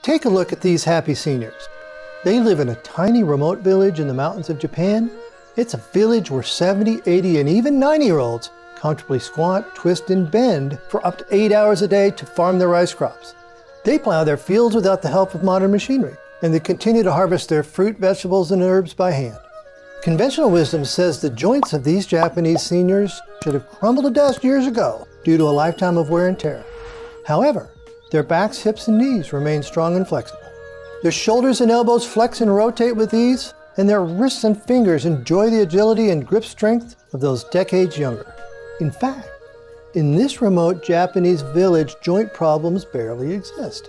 Take a look at these happy seniors. They live in a tiny remote village in the mountains of Japan. It's a village where 70, 80, and even 90-year-olds comfortably squat, twist, and bend for up to 8 hours a day to farm their rice crops. They plow their fields without the help of modern machinery, and they continue to harvest their fruit, vegetables, and herbs by hand. Conventional wisdom says the joints of these Japanese seniors should have crumbled to dust years ago due to a lifetime of wear and tear. However, their backs, hips, and knees remain strong and flexible. Their shoulders and elbows flex and rotate with ease, and their wrists and fingers enjoy the agility and grip strength of those decades younger. In fact, in this remote Japanese village, joint problems barely exist.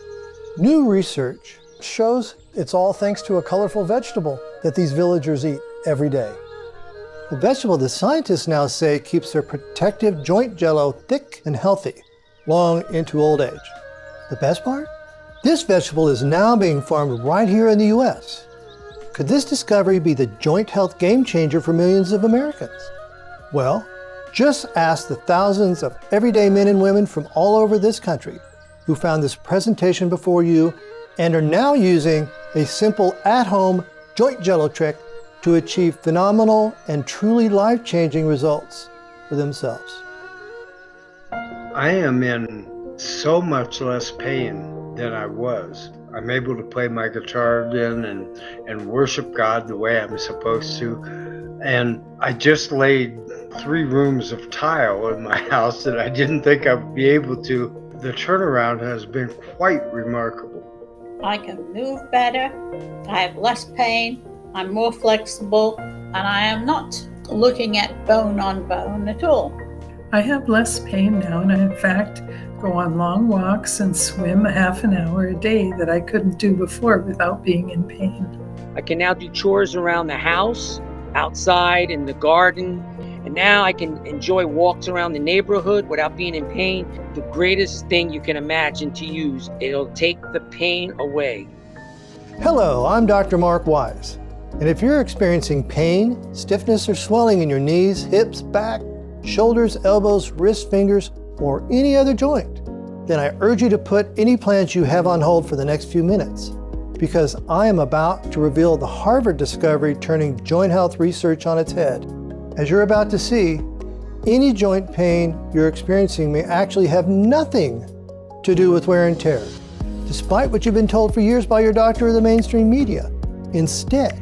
New research shows it's all thanks to a colorful vegetable that these villagers eat every day. The vegetable the scientists now say keeps their protective joint jello thick and healthy long into old age. The best part? This vegetable is now being farmed right here in the US. Could this discovery be the joint health game changer for millions of Americans? Well, just ask the thousands of everyday men and women from all over this country who found this presentation before you and are now using a simple at-home joint jello trick to achieve phenomenal and truly life-changing results for themselves. I am in so much less pain than I was. I'm able to play my guitar again and worship God the way I'm supposed to. And I just laid 3 rooms of tile in my house that I didn't think I would be able to. The turnaround has been quite remarkable. I can move better, I have less pain, I'm more flexible, and I am not looking at bone on bone at all. I have less pain now, and I, in fact, go on long walks and swim a half an hour a day that I couldn't do before without being in pain. I can now do chores around the house, outside, in the garden, and now I can enjoy walks around the neighborhood without being in pain. The greatest thing you can imagine to use. It'll take the pain away. Hello, I'm Dr. Mark Weis. And if you're experiencing pain, stiffness, or swelling in your knees, hips, back, shoulders, elbows, wrists, fingers, or any other joint, then I urge you to put any plans you have on hold for the next few minutes, because I am about to reveal the Harvard discovery turning joint health research on its head. As you're about to see, any joint pain you're experiencing may actually have nothing to do with wear and tear, despite what you've been told for years by your doctor or the mainstream media. Instead,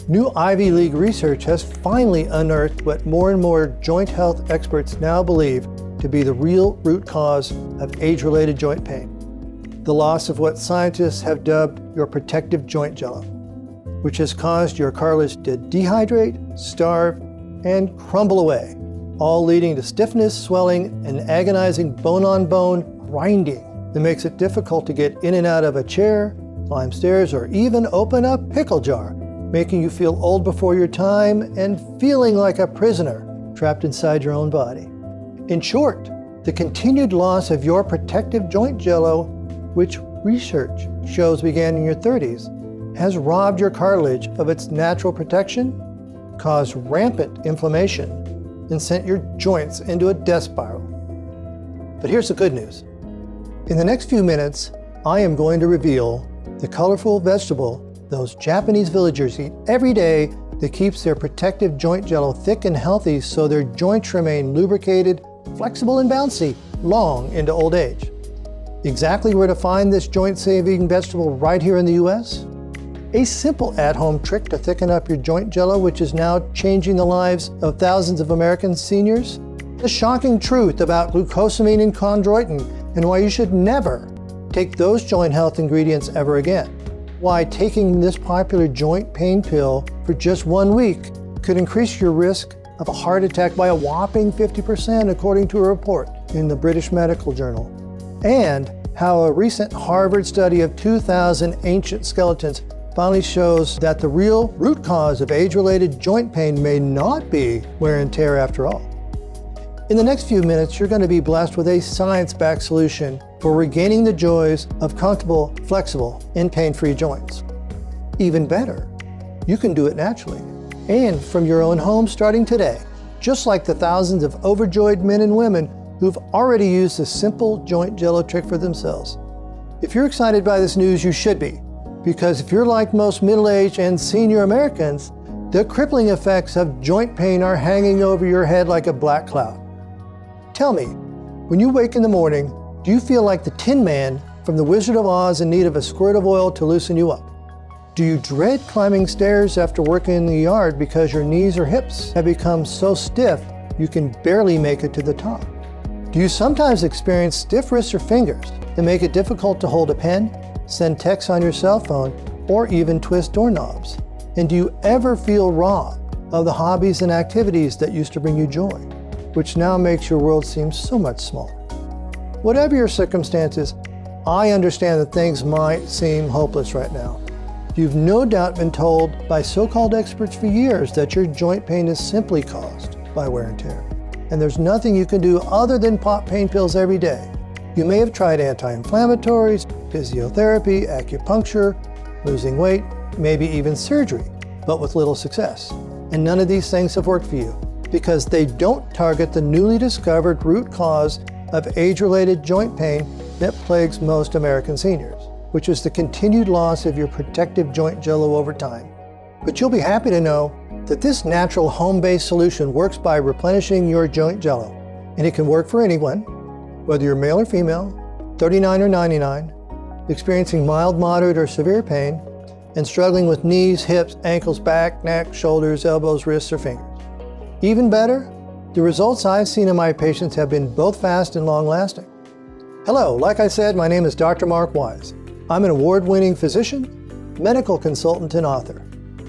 new Ivy League research has finally unearthed what more and more joint health experts now believe to be the real root cause of age-related joint pain: the loss of what scientists have dubbed your protective joint jello, which has caused your cartilage to dehydrate, starve, and crumble away, all leading to stiffness, swelling, and agonizing bone-on-bone grinding that makes it difficult to get in and out of a chair, climb stairs, or even open a pickle jar, making you feel old before your time and feeling like a prisoner trapped inside your own body. In short, the continued loss of your protective joint jello, which research shows began in your 30s, has robbed your cartilage of its natural protection, caused rampant inflammation, and sent your joints into a death spiral. But here's the good news. In the next few minutes, I am going to reveal the colorful vegetable those Japanese villagers eat every day that keeps their protective joint jello thick and healthy so their joints remain lubricated, flexible, and bouncy long into old age. Exactly where to find this joint-saving vegetable right here in the US? A simple at-home trick to thicken up your joint jello, which is now changing the lives of thousands of American seniors? The shocking truth about glucosamine and chondroitin and why you should never take those joint health ingredients ever again. Why taking this popular joint pain pill for just 1 week could increase your risk of a heart attack by a whopping 50%, according to a report in the British Medical Journal. And how a recent Harvard study of 2,000 ancient skeletons finally shows that the real root cause of age-related joint pain may not be wear and tear after all. In the next few minutes, you're going to be blessed with a science-backed solution for regaining the joys of comfortable, flexible, and pain-free joints. Even better, you can do it naturally and from your own home starting today, just like the thousands of overjoyed men and women who've already used this simple joint jello trick for themselves. If you're excited by this news, you should be, because if you're like most middle-aged and senior Americans, the crippling effects of joint pain are hanging over your head like a black cloud. Tell me, when you wake in the morning, do you feel like the Tin Man from The Wizard of Oz in need of a squirt of oil to loosen you up? Do you dread climbing stairs after working in the yard because your knees or hips have become so stiff you can barely make it to the top? Do you sometimes experience stiff wrists or fingers that make it difficult to hold a pen, send texts on your cell phone, or even twist doorknobs? And do you ever feel robbed of the hobbies and activities that used to bring you joy, which now makes your world seem so much smaller? Whatever your circumstances, I understand that things might seem hopeless right now. You've no doubt been told by so-called experts for years that your joint pain is simply caused by wear and tear, and there's nothing you can do other than pop pain pills every day. You may have tried anti-inflammatories, physiotherapy, acupuncture, losing weight, maybe even surgery, but with little success. And none of these things have worked for you because they don't target the newly discovered root cause of age-related joint pain that plagues most American seniors, which is the continued loss of your protective joint jello over time. But you'll be happy to know that this natural home-based solution works by replenishing your joint jello, and it can work for anyone, whether you're male or female, 39 or 99, experiencing mild, moderate, or severe pain, and struggling with knees, hips, ankles, back, neck, shoulders, elbows, wrists, or fingers. Even better, the results I've seen in my patients have been both fast and long-lasting. Hello, like I said, my name is Dr. Mark Weis. I'm an award-winning physician, medical consultant, and author.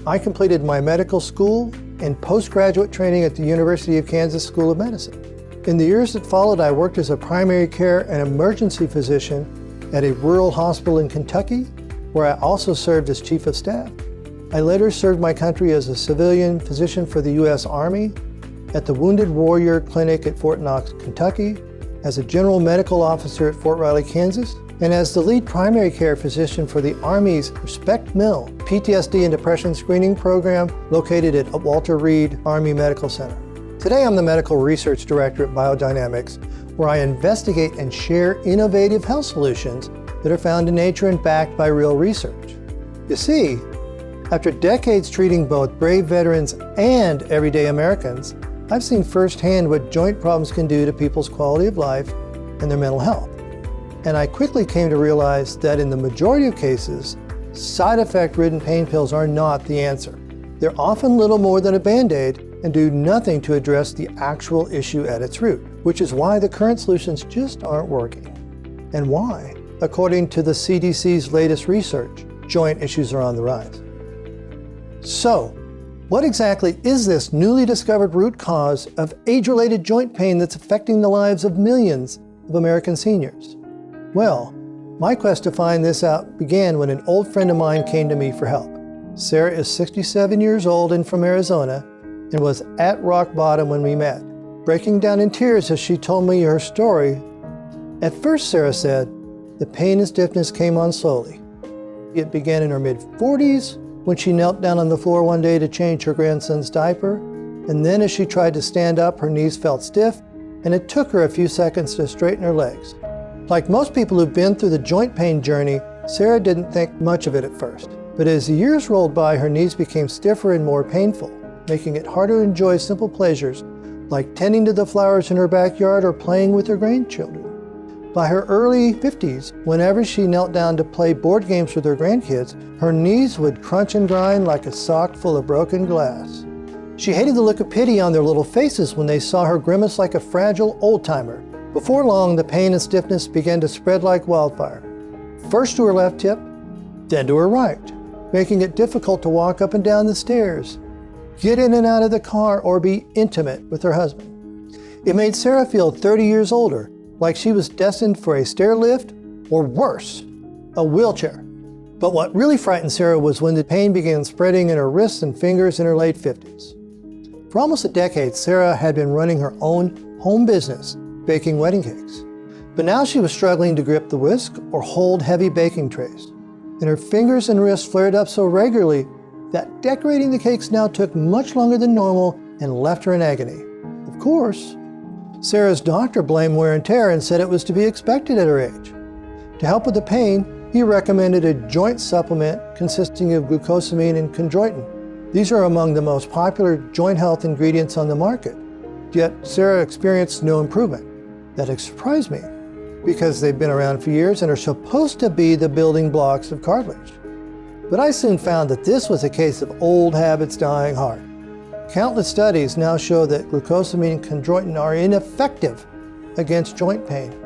I completed my medical school and postgraduate training at the University of Kansas School of Medicine. In the years that followed, I worked as a primary care and emergency physician at a rural hospital in Kentucky, where I also served as chief of staff. I later served my country as a civilian physician for the U.S. Army, at the Wounded Warrior Clinic at Fort Knox, Kentucky, as a general medical officer at Fort Riley, Kansas, and as the lead primary care physician for the Army's Respect Mill PTSD and Depression Screening Program located at Walter Reed Army Medical Center. Today I'm the Medical Research Director at Biodynamix, where I investigate and share innovative health solutions that are found in nature and backed by real research. You see, after decades treating both brave veterans and everyday Americans, I've seen firsthand what joint problems can do to people's quality of life and their mental health. And I quickly came to realize that in the majority of cases, side effect-ridden pain pills are not the answer. They're often little more than a Band-Aid and do nothing to address the actual issue at its root, which is why the current solutions just aren't working. And why, according to the CDC's latest research, joint issues are on the rise. So, what exactly is this newly discovered root cause of age-related joint pain that's affecting the lives of millions of American seniors? Well, my quest to find this out began when an old friend of mine came to me for help. Sarah is 67 years old and from Arizona and was at rock bottom when we met, breaking down in tears as she told me her story. At first, Sarah said, the pain and stiffness came on slowly. It began in her mid-40s when she knelt down on the floor one day to change her grandson's diaper, and then as she tried to stand up, her knees felt stiff, and it took her a few seconds to straighten her legs. Like most people who've been through the joint pain journey, Sarah didn't think much of it at first. But as the years rolled by, her knees became stiffer and more painful, making it harder to enjoy simple pleasures like tending to the flowers in her backyard or playing with her grandchildren. By her early 50s, whenever she knelt down to play board games with her grandkids, her knees would crunch and grind like a sock full of broken glass. She hated the look of pity on their little faces when they saw her grimace like a fragile old-timer. Before long, the pain and stiffness began to spread like wildfire. First to her left hip, then to her right, making it difficult to walk up and down the stairs, get in and out of the car, or be intimate with her husband. It made Sarah feel 30 years older, like she was destined for a stair lift, or worse, a wheelchair. But what really frightened Sarah was when the pain began spreading in her wrists and fingers in her late 50s. For almost a decade, Sarah had been running her own home business, baking wedding cakes. But now she was struggling to grip the whisk or hold heavy baking trays. And her fingers and wrists flared up so regularly that decorating the cakes now took much longer than normal and left her in agony. Of course, Sarah's doctor blamed wear and tear and said it was to be expected at her age. To help with the pain, he recommended a joint supplement consisting of glucosamine and chondroitin. These are among the most popular joint health ingredients on the market. Yet Sarah experienced no improvement. That surprised me, because they've been around for years and are supposed to be the building blocks of cartilage. But I soon found that this was a case of old habits dying hard. Countless studies now show that glucosamine and chondroitin are ineffective against joint pain.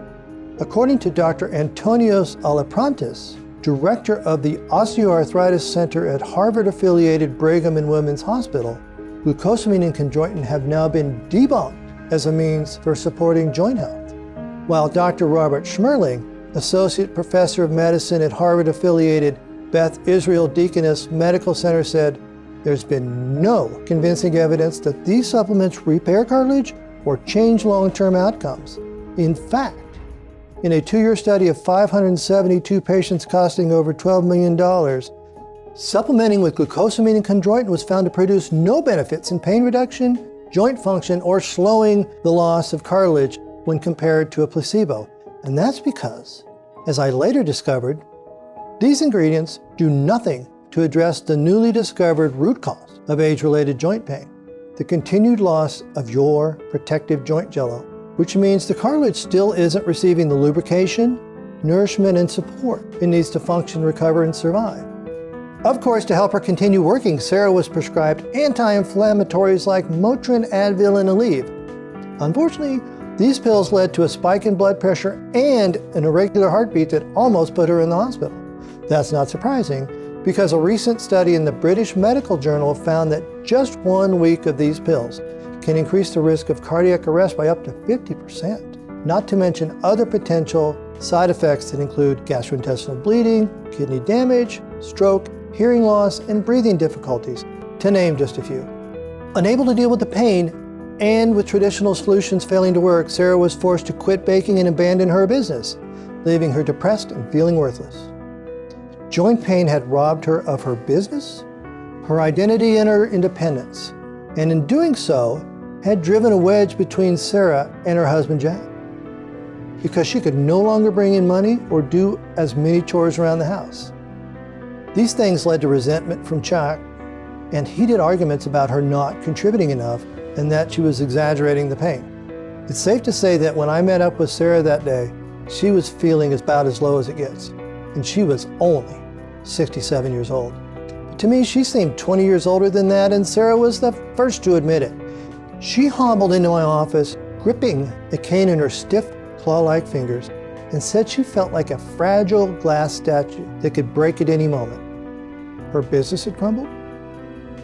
According to Dr. Antonios Alaprantis, director of the Osteoarthritis Center at Harvard-affiliated Brigham and Women's Hospital, glucosamine and chondroitin have now been debunked as a means for supporting joint health. While Dr. Robert Schmerling, associate professor of medicine at Harvard-affiliated Beth Israel Deaconess Medical Center, said, "There's been no convincing evidence that these supplements repair cartilage or change long-term outcomes. In fact, in a 2-year study of 572 patients costing over $12 million, supplementing with glucosamine and chondroitin was found to produce no benefits in pain reduction, joint function, or slowing the loss of cartilage when compared to a placebo." And that's because, as I later discovered, these ingredients do nothing to address the newly discovered root cause of age-related joint pain, the continued loss of your protective joint jello, which means the cartilage still isn't receiving the lubrication, nourishment, and support it needs to function, recover, and survive. Of course, to help her continue working, Sarah was prescribed anti-inflammatories like Motrin, Advil, and Aleve. Unfortunately, these pills led to a spike in blood pressure and an irregular heartbeat that almost put her in the hospital. That's not surprising, because a recent study in the British Medical Journal found that just 1 week of these pills can increase the risk of cardiac arrest by up to 50%, not to mention other potential side effects that include gastrointestinal bleeding, kidney damage, stroke, hearing loss, and breathing difficulties, to name just a few. Unable to deal with the pain, and with traditional solutions failing to work, Sarah was forced to quit baking and abandon her business, leaving her depressed and feeling worthless. Joint pain had robbed her of her business, her identity, and her independence, and in doing so, had driven a wedge between Sarah and her husband Jack, because she could no longer bring in money or do as many chores around the house. These things led to resentment from Jack and heated arguments about her not contributing enough and that she was exaggerating the pain. It's safe to say that when I met up with Sarah that day, she was feeling about as low as it gets, and she was only 67 years old. But to me, she seemed 20 years older than that, and Sarah was the first to admit it. She hobbled into my office, gripping a cane in her stiff, claw-like fingers, and said she felt like a fragile glass statue that could break at any moment. Her business had crumbled,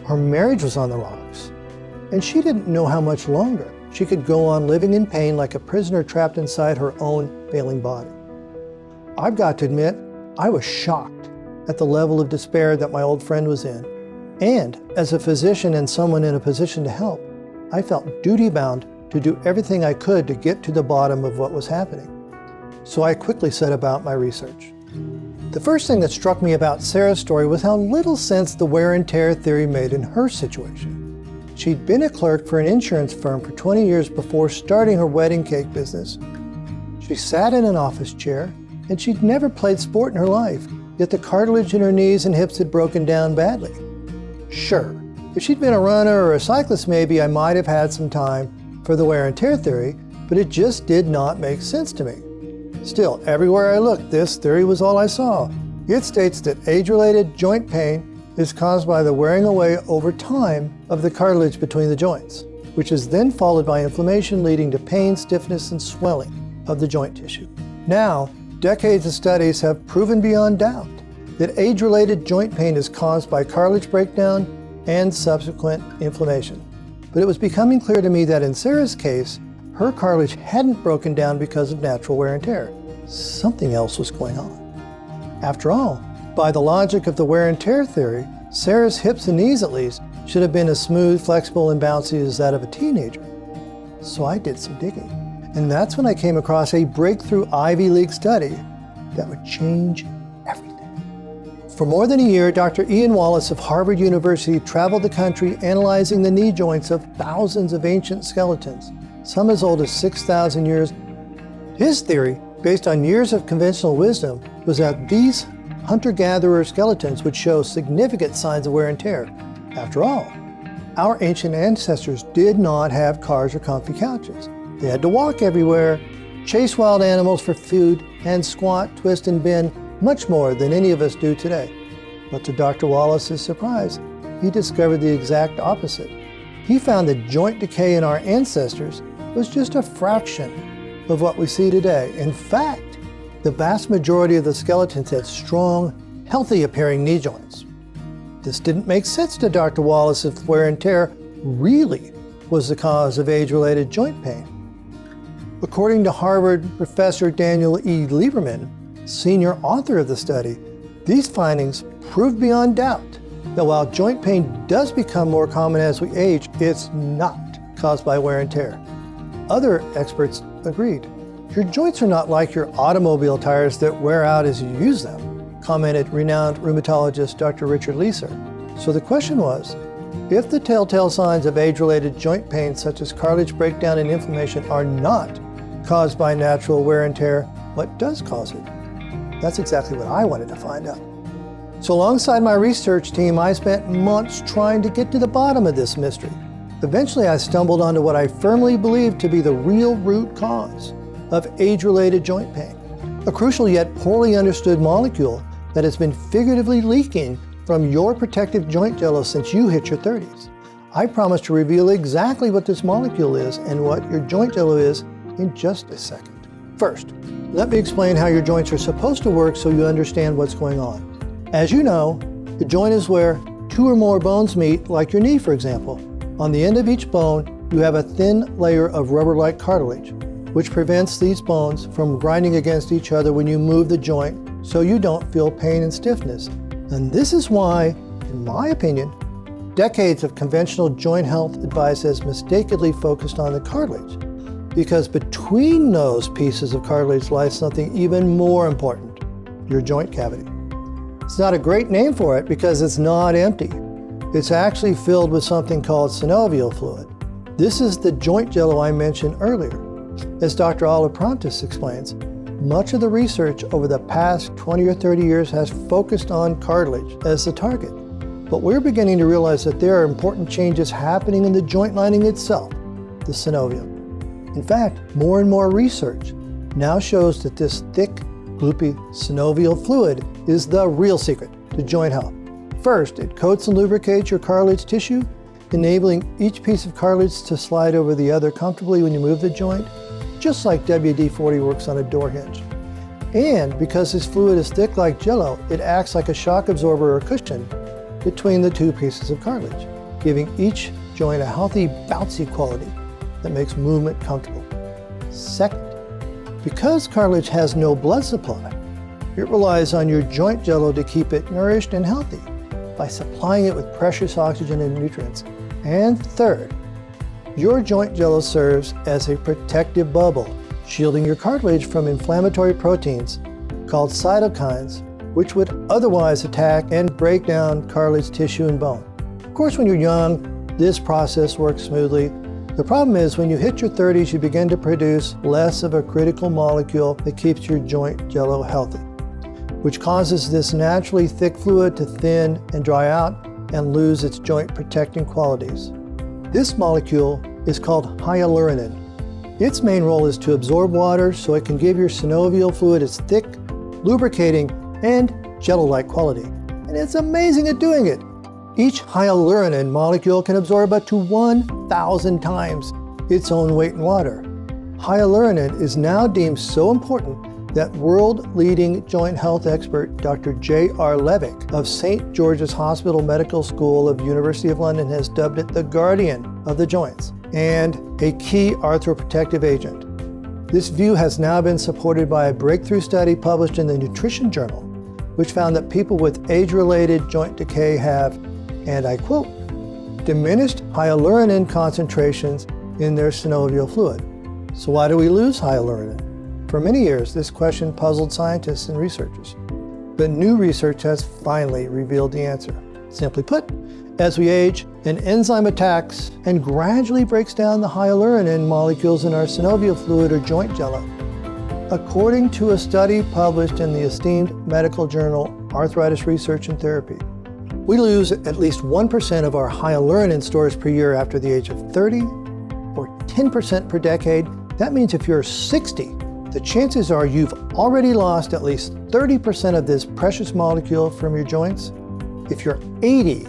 her marriage was on the rocks, and she didn't know how much longer she could go on living in pain like a prisoner trapped inside her own failing body. I've got to admit, I was shocked at the level of despair that my old friend was in. And as a physician and someone in a position to help, I felt duty-bound to do everything I could to get to the bottom of what was happening. So I quickly set about my research. The first thing that struck me about Sarah's story was how little sense the wear and tear theory made in her situation. She'd been a clerk for an insurance firm for 20 years before starting her wedding cake business. She sat in an office chair, and she'd never played sport in her life, yet the cartilage in her knees and hips had broken down badly. Sure, if she'd been a runner or a cyclist, maybe I might have had some time for the wear and tear theory, but it just did not make sense to me. Still, everywhere I looked, this theory was all I saw. It states that age-related joint pain is caused by the wearing away over time of the cartilage between the joints, which is then followed by inflammation leading to pain, stiffness, and swelling of the joint tissue. Now, decades of studies have proven beyond doubt that age-related joint pain is caused by cartilage breakdown and subsequent inflammation. But it was becoming clear to me that in Sarah's case, her cartilage hadn't broken down because of natural wear and tear. Something else was going on. After all, by the logic of the wear and tear theory, Sarah's hips and knees at least should have been as smooth, flexible, and bouncy as that of a teenager. So I did some digging. And that's when I came across a breakthrough Ivy League study that would change everything. For more than a year, Dr. Ian Wallace of Harvard University traveled the country analyzing the knee joints of thousands of ancient skeletons, some as old as 6,000 years. His theory based on years of conventional wisdom, was that these hunter-gatherer skeletons would show significant signs of wear and tear. After all, our ancient ancestors did not have cars or comfy couches. They had to walk everywhere, chase wild animals for food, and squat, twist, and bend much more than any of us do today. But to Dr. Wallace's surprise, he discovered the exact opposite. He found that joint decay in our ancestors was just a fraction of what we see today. In fact, the vast majority of the skeletons had strong, healthy-appearing knee joints. This didn't make sense to Dr. Wallace if wear and tear really was the cause of age-related joint pain. According to Harvard professor Daniel E. Lieberman, senior author of the study, these findings prove beyond doubt that while joint pain does become more common as we age, it's not caused by wear and tear. Other experts agreed. Your joints are not like your automobile tires that wear out as you use them, commented renowned rheumatologist Dr. Richard Leeser. So the question was, if the telltale signs of age-related joint pain such as cartilage breakdown and inflammation are not caused by natural wear and tear, what does cause it? That's exactly what I wanted to find out. So alongside my research team, I spent months trying to get to the bottom of this mystery. Eventually, I stumbled onto what I firmly believe to be the real root cause of age-related joint pain, a crucial yet poorly understood molecule that has been figuratively leaking from your protective joint jello since you hit your 30s. I promise to reveal exactly what this molecule is and what your joint jello is in just a second. First, let me explain how your joints are supposed to work so you understand what's going on. As you know, the joint is where two or more bones meet, like your knee, for example. On the end of each bone, you have a thin layer of rubber-like cartilage, which prevents these bones from grinding against each other when you move the joint so you don't feel pain and stiffness. And this is why, in my opinion, decades of conventional joint health advice has mistakenly focused on the cartilage, because between those pieces of cartilage lies something even more important, your joint cavity. It's not a great name for it because it's not empty. It's actually filled with something called synovial fluid. This is the joint jello I mentioned earlier. As Dr. Olive Prontis explains, much of the research over the past 20 or 30 years has focused on cartilage as the target. But we're beginning to realize that there are important changes happening in the joint lining itself, the synovium. In fact, more and more research now shows that this thick, gloopy synovial fluid is the real secret to joint health. First, it coats and lubricates your cartilage tissue, enabling each piece of cartilage to slide over the other comfortably when you move the joint, just like WD-40 works on a door hinge. And because this fluid is thick like jello, it acts like a shock absorber or cushion between the two pieces of cartilage, giving each joint a healthy, bouncy quality that makes movement comfortable. Second, because cartilage has no blood supply, it relies on your joint jello to keep it nourished and healthy by supplying it with precious oxygen and nutrients. And third, your joint jello serves as a protective bubble, shielding your cartilage from inflammatory proteins called cytokines, which would otherwise attack and break down cartilage tissue and bone. Of course, when you're young, this process works smoothly. The problem is when you hit your 30s, you begin to produce less of a critical molecule that keeps your joint jello healthy, which causes this naturally thick fluid to thin and dry out and lose its joint protecting qualities. This molecule is called hyaluronan. Its main role is to absorb water so it can give your synovial fluid its thick, lubricating, and jello-like quality. And it's amazing at doing it. Each hyaluronan molecule can absorb up to 1,000 times its own weight in water. Hyaluronan is now deemed so important that world-leading joint health expert Dr. J.R. Levick of St. George's Hospital Medical School of University of London has dubbed it the guardian of the joints and a key arthroprotective agent. This view has now been supported by a breakthrough study published in the Nutrition Journal, which found that people with age-related joint decay have, and I quote, diminished hyaluronan concentrations in their synovial fluid. So why do we lose hyaluronan? For many years, this question puzzled scientists and researchers, but new research has finally revealed the answer. Simply put, as we age, an enzyme attacks and gradually breaks down the hyaluronan molecules in our synovial fluid or joint jello. According to a study published in the esteemed medical journal Arthritis Research and Therapy, we lose at least 1% of our hyaluronan stores per year after the age of 30, or 10% per decade. That means if you're 60, the chances are you've already lost at least 30% of this precious molecule from your joints. If you're 80,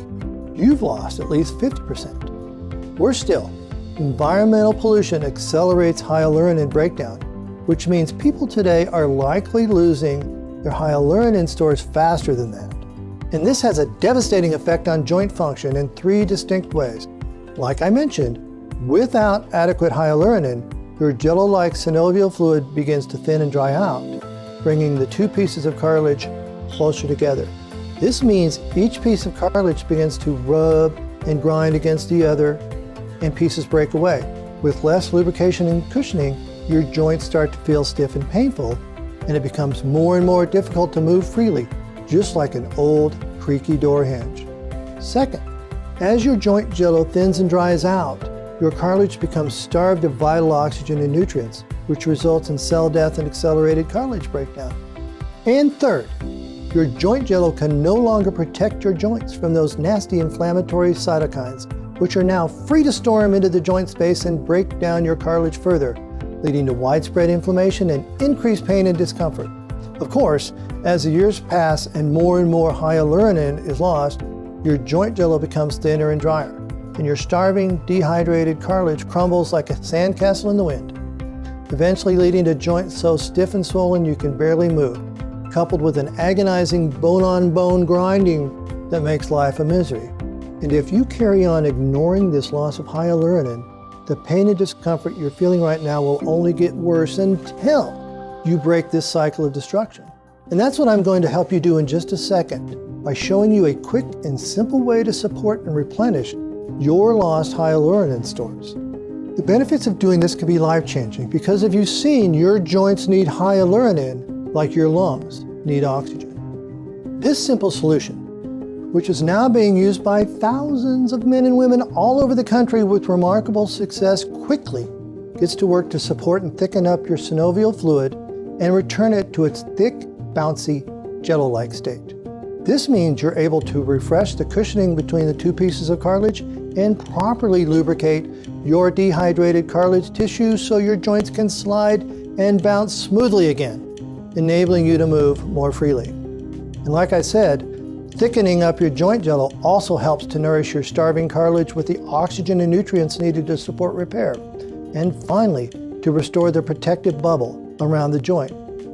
you've lost at least 50%. Worse still, environmental pollution accelerates hyaluronan breakdown, which means people today are likely losing their hyaluronan stores faster than that. And this has a devastating effect on joint function in 3 distinct ways. Like I mentioned, without adequate hyaluronan, your jello-like synovial fluid begins to thin and dry out, bringing the 2 pieces of cartilage closer together. This means each piece of cartilage begins to rub and grind against the other, and pieces break away. With less lubrication and cushioning, your joints start to feel stiff and painful, and it becomes more and more difficult to move freely, just like an old, creaky door hinge. Second, as your joint jello thins and dries out, your cartilage becomes starved of vital oxygen and nutrients, which results in cell death and accelerated cartilage breakdown. And third, your joint jello can no longer protect your joints from those nasty inflammatory cytokines, which are now free to storm into the joint space and break down your cartilage further, leading to widespread inflammation and increased pain and discomfort. Of course, as the years pass and more hyaluronan is lost, your joint jello becomes thinner and drier, and your starving, dehydrated cartilage crumbles like a sandcastle in the wind, eventually leading to joints so stiff and swollen you can barely move, coupled with an agonizing bone-on-bone grinding that makes life a misery. And if you carry on ignoring this loss of hyaluronan, the pain and discomfort you're feeling right now will only get worse until you break this cycle of destruction. And that's what I'm going to help you do in just a second by showing you a quick and simple way to support and replenish your lost hyaluronan stores. The benefits of doing this can be life-changing because if you've seen, your joints need hyaluronan like your lungs need oxygen. This simple solution, which is now being used by thousands of men and women all over the country with remarkable success, quickly gets to work to support and thicken up your synovial fluid and return it to its thick, bouncy, jello-like state. This means you're able to refresh the cushioning between the 2 pieces of cartilage and properly lubricate your dehydrated cartilage tissue so your joints can slide and bounce smoothly again, enabling you to move more freely. And like I said, thickening up your joint jello also helps to nourish your starving cartilage with the oxygen and nutrients needed to support repair. And finally, to restore the protective bubble around the joint,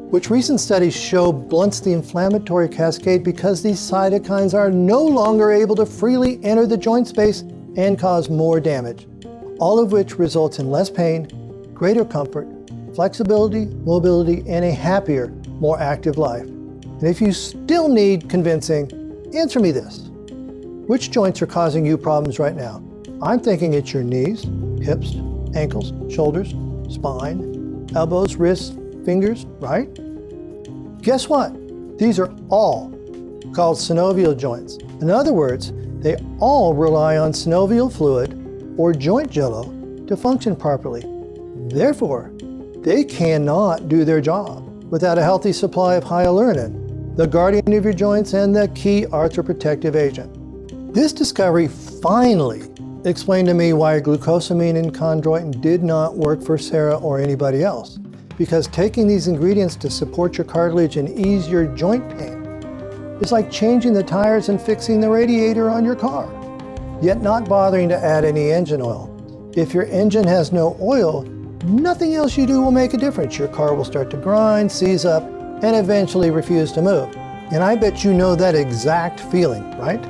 which recent studies show blunts the inflammatory cascade because these cytokines are no longer able to freely enter the joint space and cause more damage, all of which results in less pain, greater comfort, flexibility, mobility, and a happier, more active life. And if you still need convincing, answer me this. Which joints are causing you problems right now? I'm thinking it's your knees, hips, ankles, shoulders, spine, elbows, wrists, fingers, right? Guess what? These are all called synovial joints. In other words, they all rely on synovial fluid or joint jello to function properly. Therefore, they cannot do their job without a healthy supply of hyaluronan, the guardian of your joints and the key arthroprotective agent. This discovery finally explained to me why glucosamine and chondroitin did not work for Sarah or anybody else. Because taking these ingredients to support your cartilage and ease your joint pain is like changing the tires and fixing the radiator on your car, yet not bothering to add any engine oil. If your engine has no oil, nothing else you do will make a difference. Your car will start to grind, seize up, and eventually refuse to move. And I bet you know that exact feeling, right?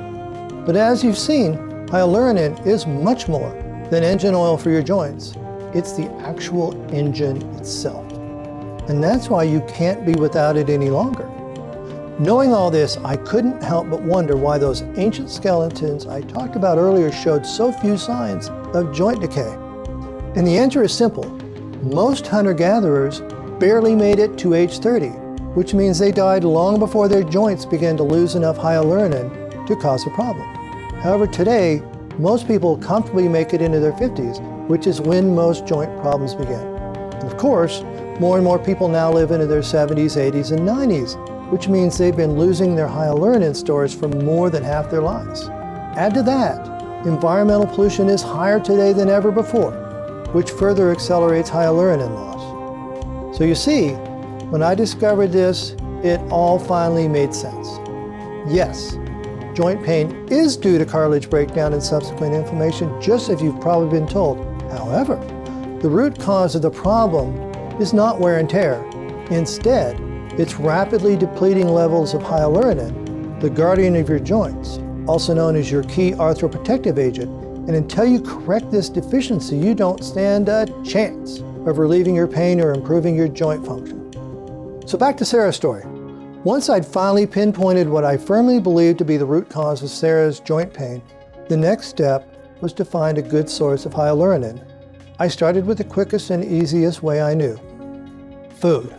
But as you've seen, hyaluronan is much more than engine oil for your joints. It's the actual engine itself. And that's why you can't be without it any longer. Knowing all this, I couldn't help but wonder why those ancient skeletons I talked about earlier showed so few signs of joint decay. And the answer is simple. Most hunter-gatherers barely made it to age 30, which means they died long before their joints began to lose enough hyaluronan to cause a problem. However, today, most people comfortably make it into their 50s, which is when most joint problems begin. And of course, More and more people now live into their 70s, 80s, and 90s, which means they've been losing their hyaluronan stores for more than half their lives. Add to that, environmental pollution is higher today than ever before, which further accelerates hyaluronan loss. So you see, when I discovered this, it all finally made sense. Yes, joint pain is due to cartilage breakdown and subsequent inflammation, just as you've probably been told. However, the root cause of the problem is not wear and tear. Instead, it's rapidly depleting levels of hyaluronan, the guardian of your joints, also known as your key arthroprotective agent. And until you correct this deficiency, you don't stand a chance of relieving your pain or improving your joint function. So back to Sarah's story. Once I'd finally pinpointed what I firmly believed to be the root cause of Sarah's joint pain, the next step was to find a good source of hyaluronan. I started with the quickest and easiest way I knew: food.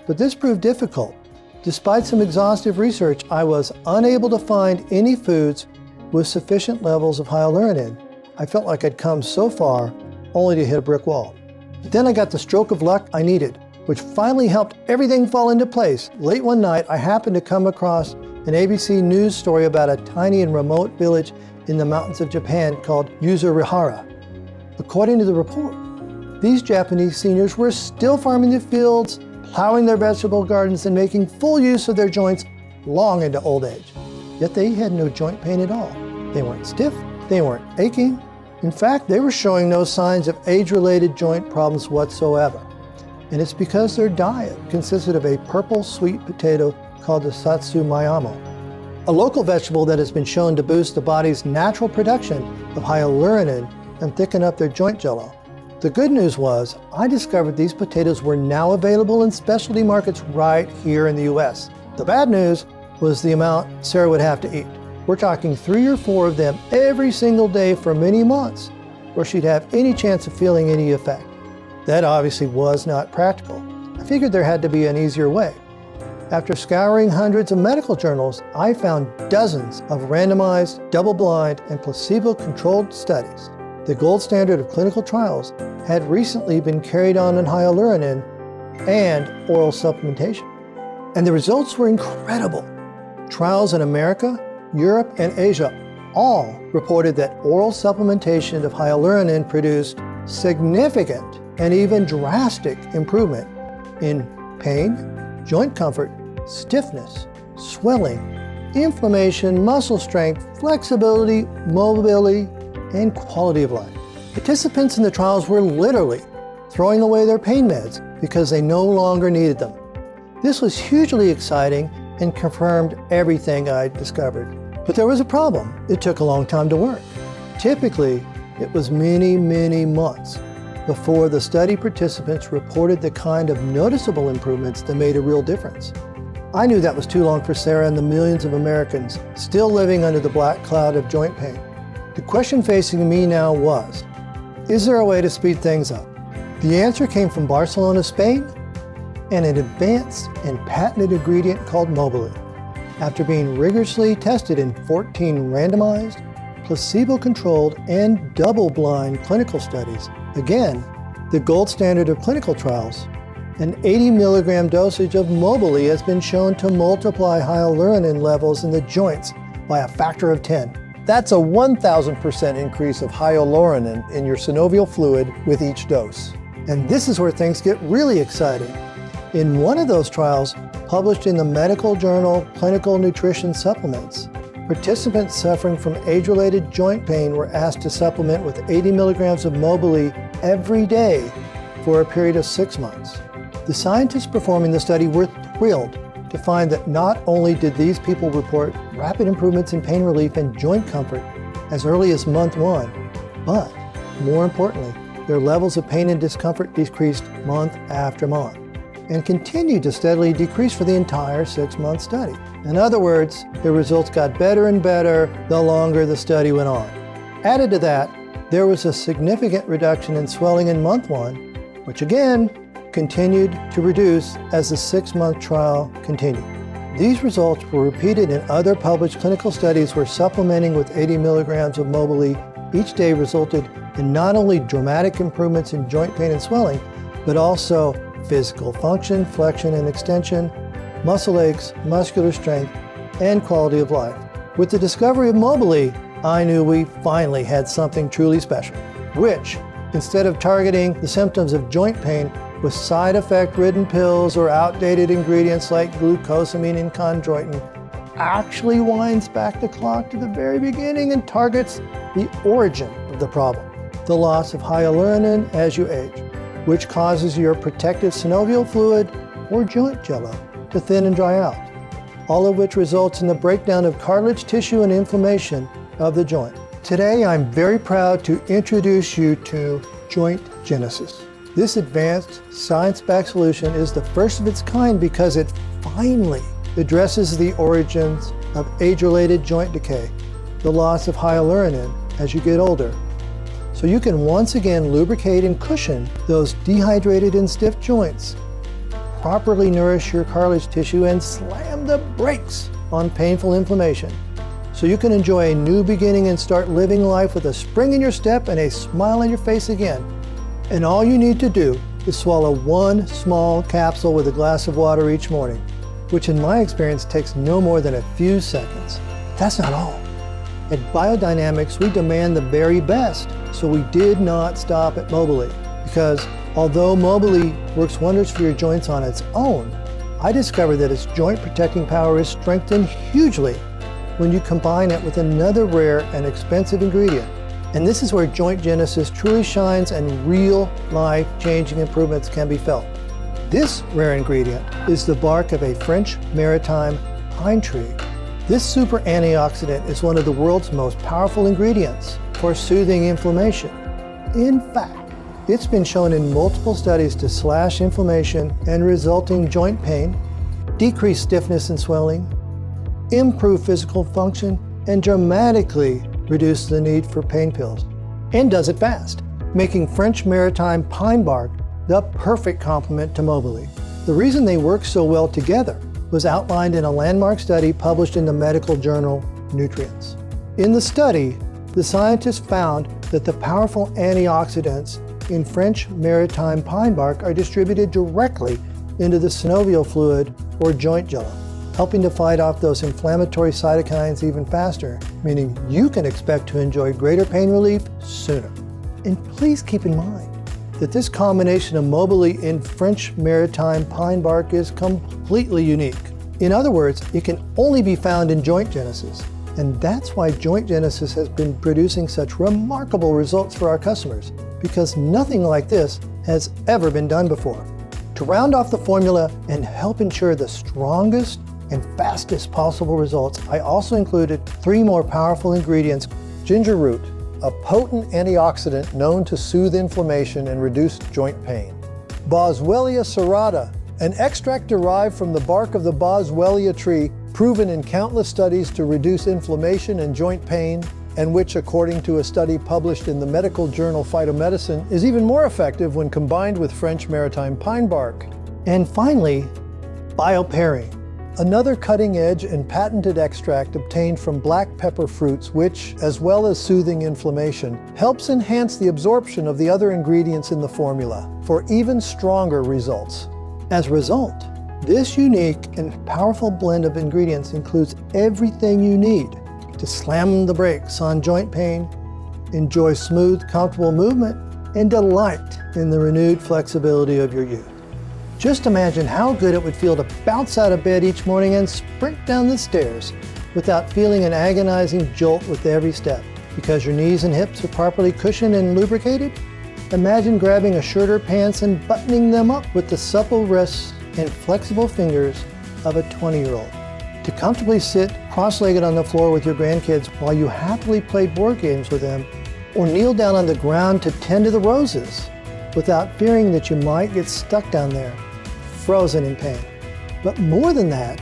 But this proved difficult. Despite some exhaustive research, I was unable to find any foods with sufficient levels of hyaluronan. I felt like I'd come so far only to hit a brick wall. But then I got the stroke of luck I needed, which finally helped everything fall into place. Late one night, I happened to come across an ABC News story about a tiny and remote village in the mountains of Japan called Yuzurihara. According to the report, these Japanese seniors were still farming the fields, plowing their vegetable gardens, and making full use of their joints long into old age. Yet they had no joint pain at all. They weren't stiff, they weren't aching. In fact, they were showing no signs of age-related joint problems whatsoever. And it's because their diet consisted of a purple sweet potato called the satsumayamo, a local vegetable that has been shown to boost the body's natural production of hyaluronan and thicken up their joint jello. The good news was, I discovered these potatoes were now available in specialty markets right here in the US. The bad news was the amount Sarah would have to eat. We're talking 3 or 4 of them every single day for many months, where she'd have any chance of feeling any effect. That obviously was not practical. I figured there had to be an easier way. After scouring hundreds of medical journals, I found dozens of randomized, double-blind, and placebo-controlled studies. The gold standard of clinical trials had recently been carried on in hyaluronan and oral supplementation. And the results were incredible. Trials in America, Europe, and Asia all reported that oral supplementation of hyaluronan produced significant and even drastic improvement in pain, joint comfort, stiffness, swelling, inflammation, muscle strength, flexibility, mobility, and quality of life. Participants in the trials were literally throwing away their pain meds because they no longer needed them. This was hugely exciting and confirmed everything I'd discovered. But there was a problem. It took a long time to work. Typically, it was many, many months before the study participants reported the kind of noticeable improvements that made a real difference. I knew that was too long for Sarah and the millions of Americans still living under the black cloud of joint pain. The question facing me now was, is there a way to speed things up? The answer came from Barcelona, Spain, and an advanced and patented ingredient called Mobility. After being rigorously tested in 14 randomized, placebo-controlled, and double-blind clinical studies, again, the gold standard of clinical trials, an 80 milligram dosage of Mobility has been shown to multiply hyaluronan levels in the joints by a factor of 10. That's a 1,000% increase of hyaluronan in your synovial fluid with each dose. And this is where things get really exciting. In one of those trials, published in the medical journal Clinical Nutrition Supplements, participants suffering from age-related joint pain were asked to supplement with 80 milligrams of Mobility every day for a period of 6 months. The scientists performing the study were thrilled to find that not only did these people report rapid improvements in pain relief and joint comfort as early as month 1, but more importantly, their levels of pain and discomfort decreased month after month and continued to steadily decrease for the entire 6-month study. In other words, the results got better and better the longer the study went on. Added to that, there was a significant reduction in swelling in month 1, which again continued to reduce as the 6-month trial continued. These results were repeated in other published clinical studies where supplementing with 80 milligrams of Mobility each day resulted in not only dramatic improvements in joint pain and swelling, but also physical function, flexion and extension, muscle aches, muscular strength, and quality of life. With the discovery of Mobily, I knew we finally had something truly special, which, instead of targeting the symptoms of joint pain with side effect-ridden pills or outdated ingredients like glucosamine and chondroitin, actually winds back the clock to the very beginning and targets the origin of the problem, the loss of hyaluronan as you age, which causes your protective synovial fluid or joint jello to thin and dry out, all of which results in the breakdown of cartilage tissue and inflammation of the joint. Today, I'm very proud to introduce you to Joint Genesis. This advanced, science-backed solution is the first of its kind because it finally addresses the origins of age-related joint decay, the loss of hyaluronan as you get older, so you can once again lubricate and cushion those dehydrated and stiff joints, properly nourish your cartilage tissue, and slam the brakes on painful inflammation, so you can enjoy a new beginning and start living life with a spring in your step and a smile on your face again. And all you need to do is swallow one small capsule with a glass of water each morning, which in my experience takes no more than a few seconds. That's not all. At Biodynamix, we demand the very best, so we did not stop at Mobily, because although Mobily works wonders for your joints on its own, I discovered that its joint protecting power is strengthened hugely when you combine it with another rare and expensive ingredient. And this is where Joint Genesis truly shines and real life-changing improvements can be felt. This rare ingredient is the bark of a French maritime pine tree. This super antioxidant is one of the world's most powerful ingredients for soothing inflammation. In fact, it's been shown in multiple studies to slash inflammation and resulting joint pain, decrease stiffness and swelling, improve physical function, and dramatically reduce the need for pain pills. And does it fast, making French maritime pine bark the perfect complement to Mobily. The reason they work so well together was outlined in a landmark study published in the medical journal Nutrients. In the study, the scientists found that the powerful antioxidants in French maritime pine bark are distributed directly into the synovial fluid or joint jello, helping to fight off those inflammatory cytokines even faster, meaning you can expect to enjoy greater pain relief sooner. And please keep in mind that this combination of Mobily in French maritime pine bark is completely unique. In other words, it can only be found in Joint Genesis. And that's why Joint Genesis has been producing such remarkable results for our customers, because nothing like this has ever been done before. To round off the formula and help ensure the strongest and fastest possible results, I also included 3 more powerful ingredients. Ginger root, a potent antioxidant known to soothe inflammation and reduce joint pain. Boswellia serrata, an extract derived from the bark of the Boswellia tree, proven in countless studies to reduce inflammation and joint pain, and which, according to a study published in the medical journal Phytomedicine, is even more effective when combined with French maritime pine bark. And finally, bioperine, another cutting-edge and patented extract obtained from black pepper fruits which, as well as soothing inflammation, helps enhance the absorption of the other ingredients in the formula for even stronger results. As a result, this unique and powerful blend of ingredients includes everything you need to slam the brakes on joint pain, enjoy smooth, comfortable movement, and delight in the renewed flexibility of your youth. Just imagine how good it would feel to bounce out of bed each morning and sprint down the stairs without feeling an agonizing jolt with every step. Because your knees and hips are properly cushioned and lubricated, imagine grabbing a shirt or pants and buttoning them up with the supple wrists and flexible fingers of a 20-year-old. To comfortably sit cross-legged on the floor with your grandkids while you happily play board games with them, or kneel down on the ground to tend to the roses without fearing that you might get stuck down there, frozen in pain. But more than that,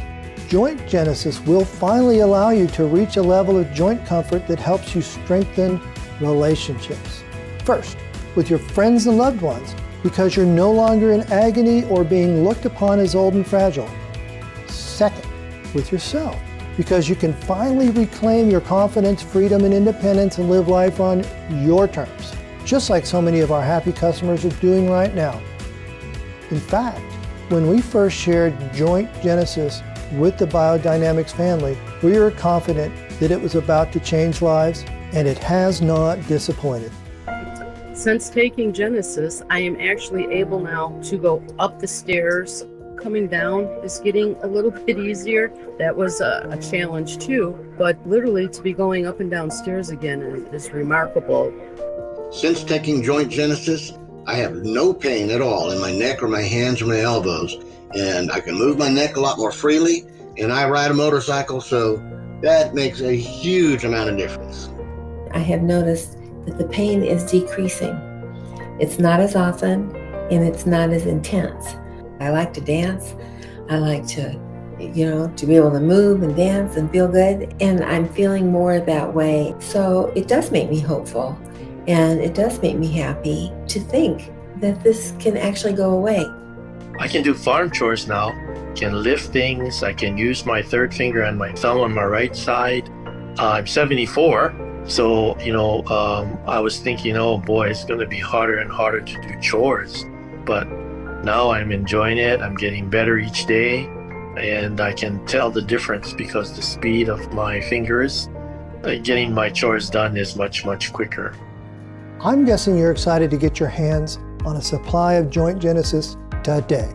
Joint Genesis will finally allow you to reach a level of joint comfort that helps you strengthen relationships. First, with your friends and loved ones, because you're no longer in agony or being looked upon as old and fragile. Second, with yourself, because you can finally reclaim your confidence, freedom, and independence and live life on your terms, just like so many of our happy customers are doing right now. In fact, when we first shared Joint Genesis with the biodynamix family, we were confident that it was about to change lives, and it has not disappointed. Since taking Genesis, I am actually able now to go up the stairs. Coming down is getting a little bit easier. That was a challenge too, but literally to be going up and down stairs again is remarkable. Since taking Joint Genesis, I have no pain at all in my neck or my hands or my elbows, and I can move my neck a lot more freely, and I ride a motorcycle, so that makes a huge amount of difference. I have noticed that the pain is decreasing. It's not as often and it's not as intense. I like to dance. I like to be able to move and dance and feel good, and I'm feeling more that way. So it does make me hopeful, and it does make me happy to think that this can actually go away. I can do farm chores now, can lift things, I can use my third finger and my thumb on my right side. I'm 74, so I was thinking, oh boy, it's going to be harder and harder to do chores, but now I'm enjoying it. I'm getting better each day, and I can tell the difference because the speed of my fingers getting my chores done is much, much quicker. I'm guessing you're excited to get your hands on a supply of Joint Genesis today.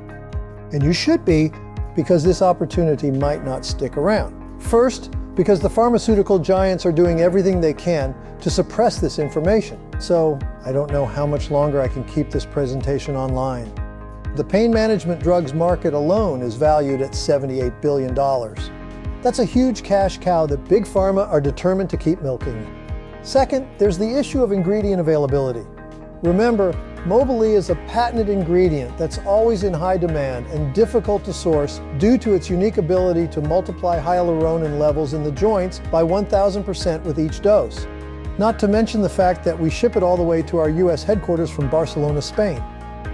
And you should be, because this opportunity might not stick around. First, because the pharmaceutical giants are doing everything they can to suppress this information. So I don't know how much longer I can keep this presentation online. The pain management drugs market alone is valued at $78 billion. That's a huge cash cow that big pharma are determined to keep milking. Second, there's the issue of ingredient availability. Remember, Mobilee is a patented ingredient that's always in high demand and difficult to source due to its unique ability to multiply hyaluronan levels in the joints by 1,000% with each dose. Not to mention the fact that we ship it all the way to our US headquarters from Barcelona, Spain.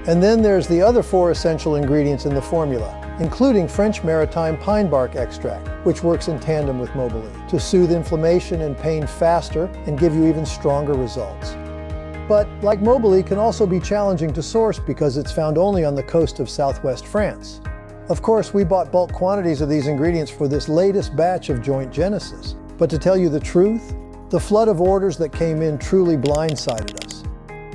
And then there's the other 4 essential ingredients in the formula, including French maritime pine bark extract, which works in tandem with Mobilee to soothe inflammation and pain faster and give you even stronger results. But like Mobilee can also be challenging to source because it's found only on the coast of southwest France. Of course, we bought bulk quantities of these ingredients for this latest batch of Joint Genesis. But to tell you the truth, the flood of orders that came in truly blindsided us.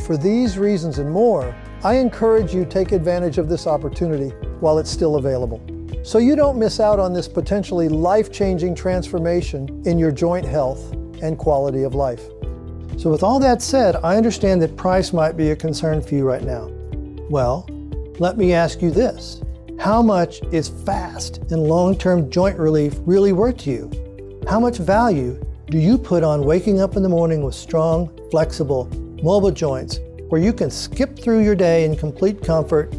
For these reasons and more, I encourage you to take advantage of this opportunity while it's still available, so you don't miss out on this potentially life-changing transformation in your joint health and quality of life. So with all that said, I understand that price might be a concern for you right now. Well, let me ask you this. How much is fast and long-term joint relief really worth to you? How much value do you put on waking up in the morning with strong, flexible, mobile joints where you can skip through your day in complete comfort?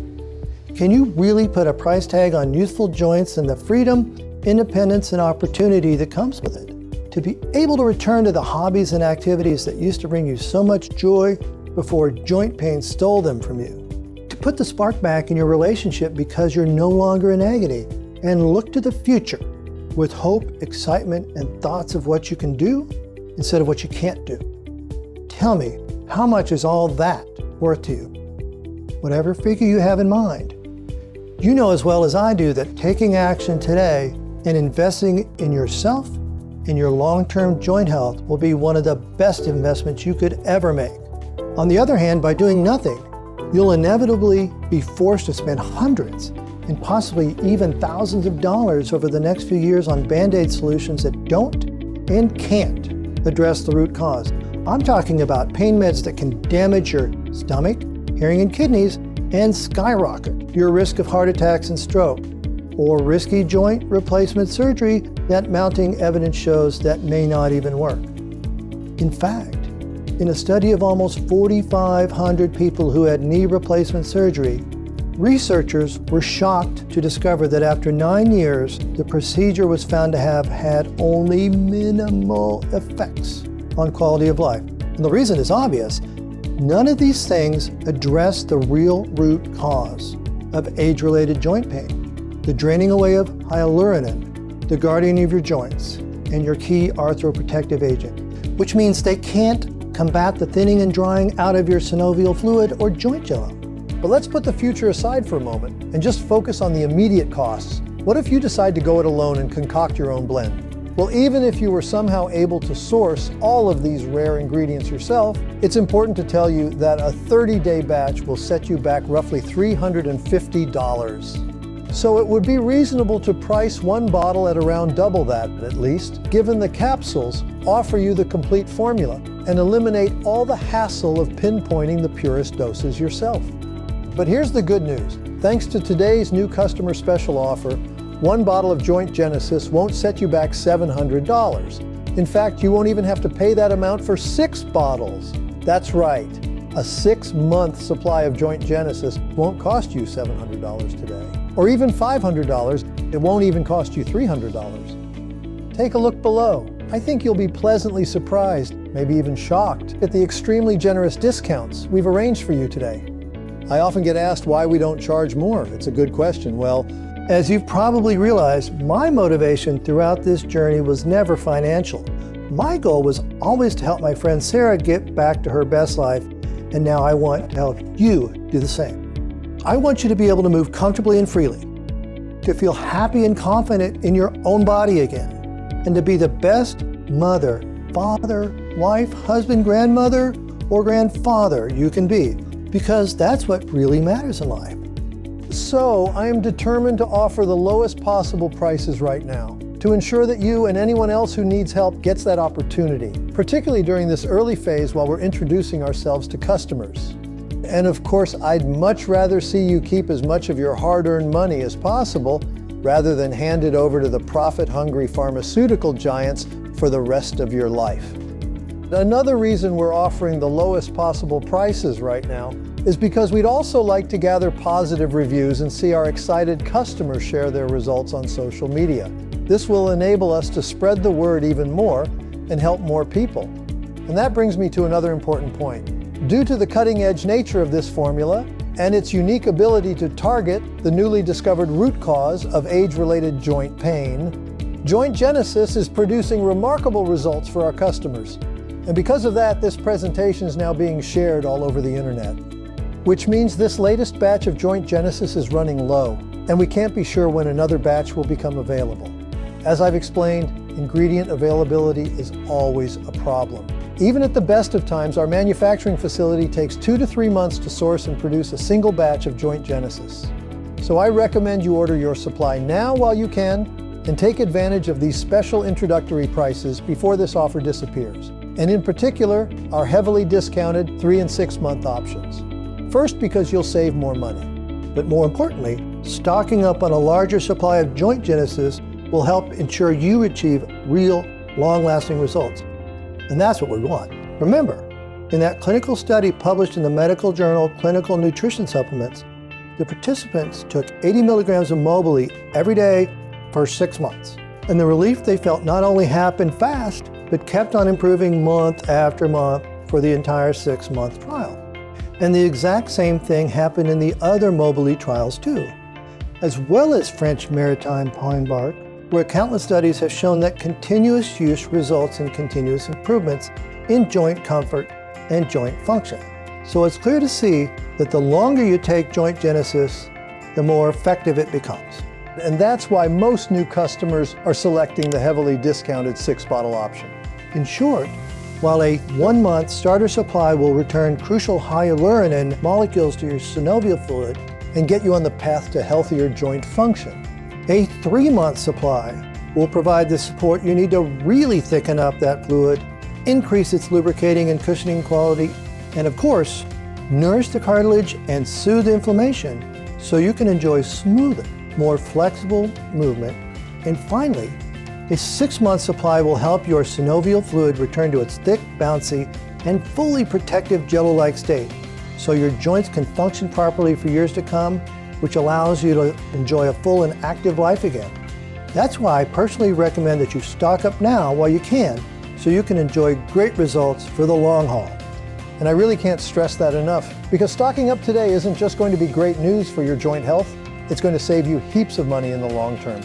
Can you really put a price tag on youthful joints and the freedom, independence, and opportunity that comes with it? To be able to return to the hobbies and activities that used to bring you so much joy before joint pain stole them from you. To put the spark back in your relationship because you're no longer in agony, and look to the future with hope, excitement, and thoughts of what you can do instead of what you can't do. Tell me, how much is all that worth to you? Whatever figure you have in mind. You know as well as I do that taking action today and investing in yourself and your long-term joint health will be one of the best investments you could ever make. On the other hand, by doing nothing, you'll inevitably be forced to spend hundreds and possibly even thousands of dollars over the next few years on Band-Aid solutions that don't and can't address the root cause. I'm talking about pain meds that can damage your stomach, hearing, and kidneys and skyrocket your risk of heart attacks and stroke, or risky joint replacement surgery that mounting evidence shows that may not even work. In fact, in a study of almost 4,500 people who had knee replacement surgery, researchers were shocked to discover that after 9 years, the procedure was found to have had only minimal effects on quality of life. And the reason is obvious. None of these things address the real root cause of age-related joint pain, the draining away of hyaluronan, the guardian of your joints, and your key arthroprotective agent, which means they can't combat the thinning and drying out of your synovial fluid or joint jello. But let's put the future aside for a moment and just focus on the immediate costs. What if you decide to go it alone and concoct your own blend? Well, even if you were somehow able to source all of these rare ingredients yourself, it's important to tell you that a 30-day batch will set you back roughly $350. So it would be reasonable to price one bottle at around double that, at least, given the capsules offer you the complete formula and eliminate all the hassle of pinpointing the purest doses yourself. But here's the good news. Thanks to today's new customer special offer, one bottle of Joint Genesis won't set you back $700. In fact, you won't even have to pay that amount for 6 bottles. That's right. A 6-month supply of Joint Genesis won't cost you $700 today. Or even $500, it won't even cost you $300. Take a look below. I think you'll be pleasantly surprised, maybe even shocked, at the extremely generous discounts we've arranged for you today. I often get asked why we don't charge more. It's a good question. Well, As you've probably realized, my motivation throughout this journey was never financial. My goal was always to help my friend Sarah get back to her best life, and now I want to help you do the same. I want you to be able to move comfortably and freely, to feel happy and confident in your own body again, and to be the best mother, father, wife, husband, grandmother, or grandfather you can be, because that's what really matters in life. So I am determined to offer the lowest possible prices right now to ensure that you and anyone else who needs help gets that opportunity, particularly during this early phase while we're introducing ourselves to customers. And of course, I'd much rather see you keep as much of your hard-earned money as possible rather than hand it over to the profit-hungry pharmaceutical giants for the rest of your life. Another reason we're offering the lowest possible prices right now is because we'd also like to gather positive reviews and see our excited customers share their results on social media. This will enable us to spread the word even more and help more people. And that brings me to another important point. Due to the cutting-edge nature of this formula and its unique ability to target the newly discovered root cause of age-related joint pain, Joint Genesis is producing remarkable results for our customers. And because of that, this presentation is now being shared all over the internet, which means this latest batch of Joint Genesis is running low, and we can't be sure when another batch will become available. As I've explained, ingredient availability is always a problem. Even at the best of times, our manufacturing facility takes 2 to 3 months to source and produce a single batch of Joint Genesis. So I recommend you order your supply now while you can, and take advantage of these special introductory prices before this offer disappears. And in particular, our heavily discounted 3 and 6 month options. First, because you'll save more money. But more importantly, stocking up on a larger supply of Joint Genesis will help ensure you achieve real, long-lasting results. And that's what we want. Remember, in that clinical study published in the medical journal Clinical Nutrition Supplements, the participants took 80 milligrams of Mobility every day for 6 months. And the relief they felt not only happened fast, but kept on improving month after month for the entire 6-month trial. And the exact same thing happened in the other Mobility trials too, as well as French maritime pine bark, where countless studies have shown that continuous use results in continuous improvements in joint comfort and joint function. So it's clear to see that the longer you take Joint Genesis, the more effective it becomes. And that's why most new customers are selecting the heavily discounted 6-bottle option. In short, while a 1-month starter supply will return crucial hyaluronan molecules to your synovial fluid and get you on the path to healthier joint function, a 3-month supply will provide the support you need to really thicken up that fluid, increase its lubricating and cushioning quality, and of course, nourish the cartilage and soothe inflammation so you can enjoy smoother, more flexible movement. And finally, a 6-month supply will help your synovial fluid return to its thick, bouncy, and fully protective jello-like state, so your joints can function properly for years to come, which allows you to enjoy a full and active life again. That's why I personally recommend that you stock up now while you can, so you can enjoy great results for the long haul. And I really can't stress that enough, because stocking up today isn't just going to be great news for your joint health, it's going to save you heaps of money in the long term.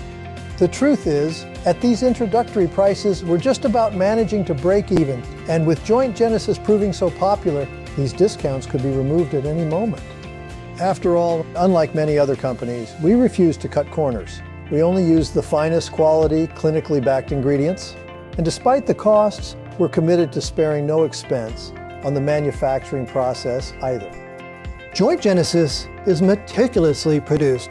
The truth is, at these introductory prices, we're just about managing to break even. And with Joint Genesis proving so popular, these discounts could be removed at any moment. After all, unlike many other companies, we refuse to cut corners. We only use the finest quality, clinically backed ingredients. And despite the costs, we're committed to sparing no expense on the manufacturing process either. Joint Genesis is meticulously produced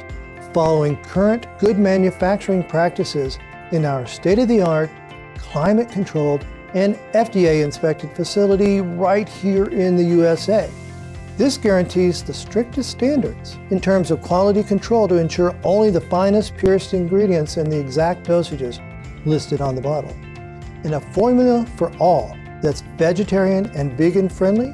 following current good manufacturing practices in our state-of-the-art, climate-controlled, and FDA-inspected facility right here in the USA. This guarantees the strictest standards in terms of quality control to ensure only the finest, purest ingredients and the exact dosages listed on the bottle. And a formula for all that's vegetarian and vegan friendly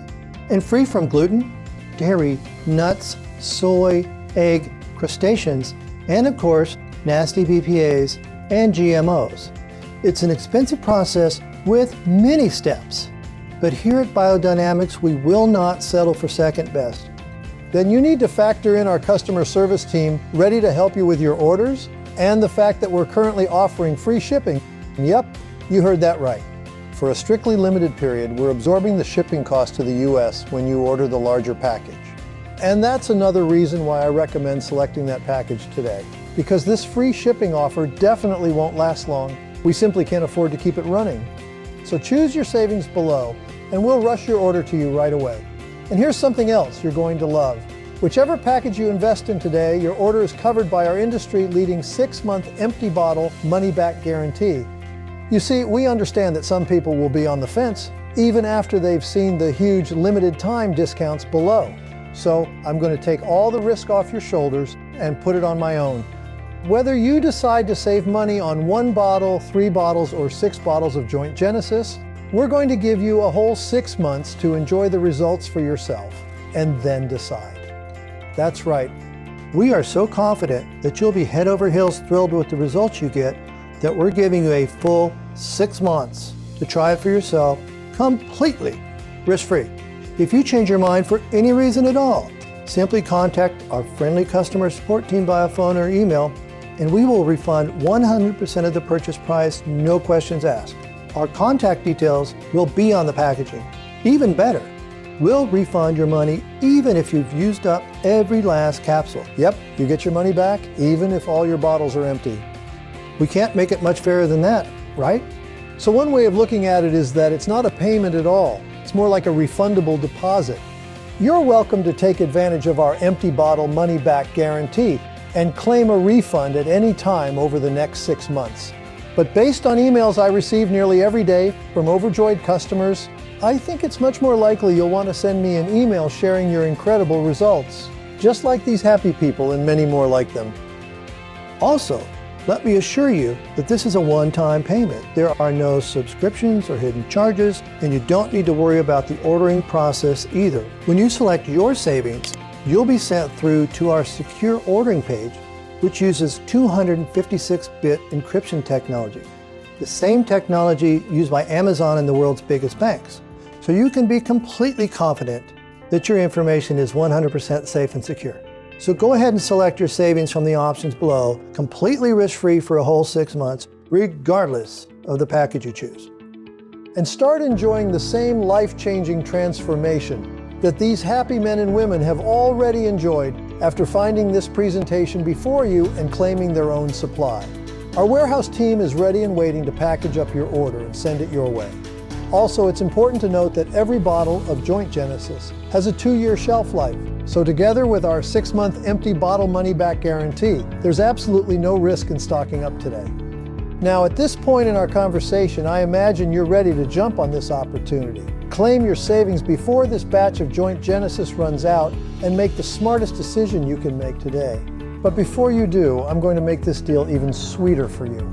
and free from gluten, dairy, nuts, soy, egg, crustaceans, and of course, nasty BPAs and GMOs. It's an expensive process with many steps. But here at Biodynamix, we will not settle for second best. Then you need to factor in our customer service team ready to help you with your orders and the fact that we're currently offering free shipping. Yep, you heard that right. For a strictly limited period, we're absorbing the shipping cost to the US when you order the larger package. And that's another reason why I recommend selecting that package today. Because this free shipping offer definitely won't last long. We simply can't afford to keep it running. So choose your savings below, and we'll rush your order to you right away. And here's something else you're going to love. Whichever package you invest in today, your order is covered by our industry-leading 6-month empty bottle money-back guarantee. You see, we understand that some people will be on the fence even after they've seen the huge limited time discounts below. So I'm going to take all the risk off your shoulders and put it on my own. Whether you decide to save money on 1 bottle, 3 bottles, or 6 bottles of Joint Genesis, we're going to give you a whole 6 months to enjoy the results for yourself and then decide. That's right. We are so confident that you'll be head over heels thrilled with the results you get that we're giving you a full 6 months to try it for yourself completely risk-free. If you change your mind for any reason at all, simply contact our friendly customer support team via phone or email, and we will refund 100% of the purchase price, no questions asked. Our contact details will be on the packaging. Even better, we'll refund your money even if you've used up every last capsule. Yep, you get your money back even if all your bottles are empty. We can't make it much fairer than that, right? So one way of looking at it is that it's not a payment at all. It's more like a refundable deposit. You're welcome to take advantage of our empty bottle money-back guarantee and claim a refund at any time over the next 6 months. But based on emails I receive nearly every day from overjoyed customers, I think it's much more likely you'll want to send me an email sharing your incredible results, just like these happy people and many more like them. Also, let me assure you that this is a one-time payment. There are no subscriptions or hidden charges, and you don't need to worry about the ordering process either. When you select your savings, you'll be sent through to our secure ordering page, which uses 256-bit encryption technology, the same technology used by Amazon and the world's biggest banks. So you can be completely confident that your information is 100% safe and secure. So go ahead and select your savings from the options below, completely risk-free for a whole 6 months, regardless of the package you choose. And start enjoying the same life-changing transformation that these happy men and women have already enjoyed after finding this presentation before you and claiming their own supply. Our warehouse team is ready and waiting to package up your order and send it your way. Also, it's important to note that every bottle of Joint Genesis has a 2-year shelf life. So together with our 6-month empty bottle money-back guarantee, there's absolutely no risk in stocking up today. Now, at this point in our conversation, I imagine you're ready to jump on this opportunity. Claim your savings before this batch of Joint Genesis runs out and make the smartest decision you can make today. But before you do, I'm going to make this deal even sweeter for you.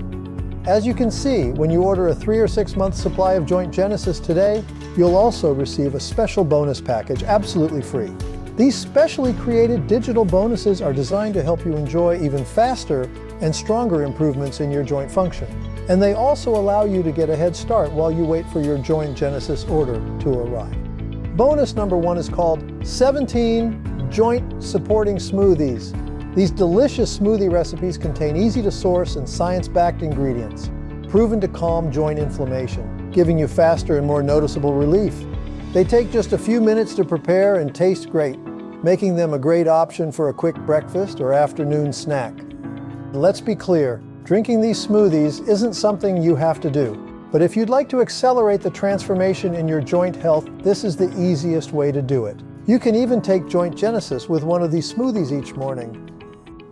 As you can see, when you order a 3 or 6 month supply of Joint Genesis today, you'll also receive a special bonus package absolutely free. These specially created digital bonuses are designed to help you enjoy even faster and stronger improvements in your joint function. And they also allow you to get a head start while you wait for your Joint Genesis order to arrive. Bonus number 1 is called 17 Joint Supporting Smoothies. These delicious smoothie recipes contain easy-to-source and science-backed ingredients, proven to calm joint inflammation, giving you faster and more noticeable relief. They take just a few minutes to prepare and taste great. making them a great option for a quick breakfast or afternoon snack. And let's be clear, drinking these smoothies isn't something you have to do. But if you'd like to accelerate the transformation in your joint health, this is the easiest way to do it. You can even take Joint Genesis with one of these smoothies each morning.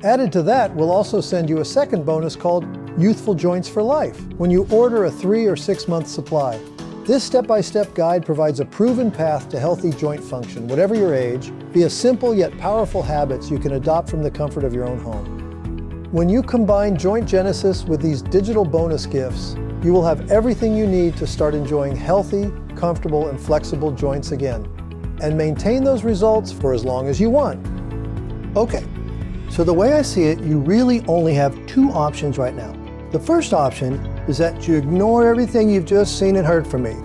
Added to that, we'll also send you a second bonus called Youthful Joints for Life when you order a 3 or 6 month supply. This step-by-step guide provides a proven path to healthy joint function, whatever your age, via simple yet powerful habits you can adopt from the comfort of your own home. When you combine Joint Genesis with these digital bonus gifts, you will have everything you need to start enjoying healthy, comfortable, and flexible joints again, and maintain those results for as long as you want. Okay, so the way I see it, you really only have 2 options right now. The first option is that you ignore everything you've just seen and heard from me.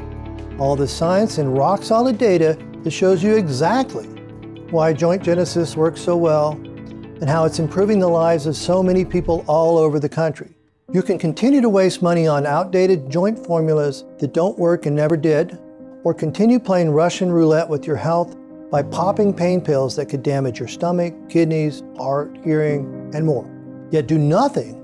All the science and rock-solid data that shows you exactly why Joint Genesis works so well and how it's improving the lives of so many people all over the country. You can continue to waste money on outdated joint formulas that don't work and never did, or continue playing Russian roulette with your health by popping pain pills that could damage your stomach, kidneys, heart, hearing, and more. Yet do nothing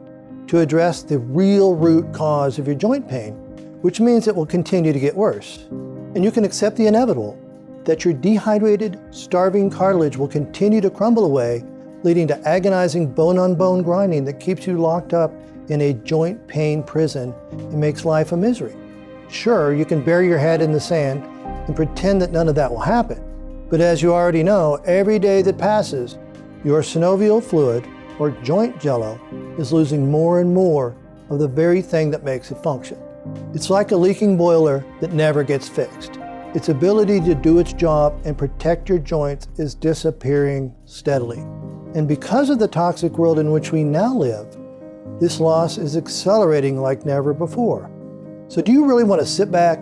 to address the real root cause of your joint pain, which means it will continue to get worse. And you can accept the inevitable, that your dehydrated, starving cartilage will continue to crumble away, leading to agonizing bone-on-bone grinding that keeps you locked up in a joint pain prison and makes life a misery. Sure, you can bury your head in the sand and pretend that none of that will happen. But as you already know, every day that passes, your synovial fluid, or joint jello, is losing more and more of the very thing that makes it function. It's like a leaking boiler that never gets fixed. Its ability to do its job and protect your joints is disappearing steadily. And because of the toxic world in which we now live, this loss is accelerating like never before. So do you really want to sit back,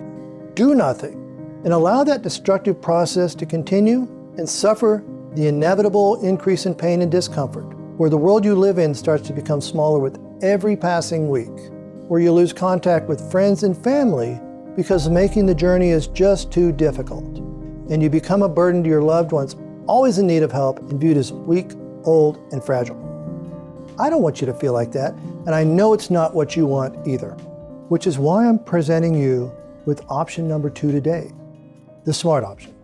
do nothing, and allow that destructive process to continue and suffer the inevitable increase in pain and discomfort, where the world you live in starts to become smaller with every passing week, where you lose contact with friends and family because making the journey is just too difficult, and you become a burden to your loved ones, always in need of help and viewed as weak, old, and fragile. I don't want you to feel like that, and I know it's not what you want either, which is why I'm presenting you with option number 2 today, the smart option.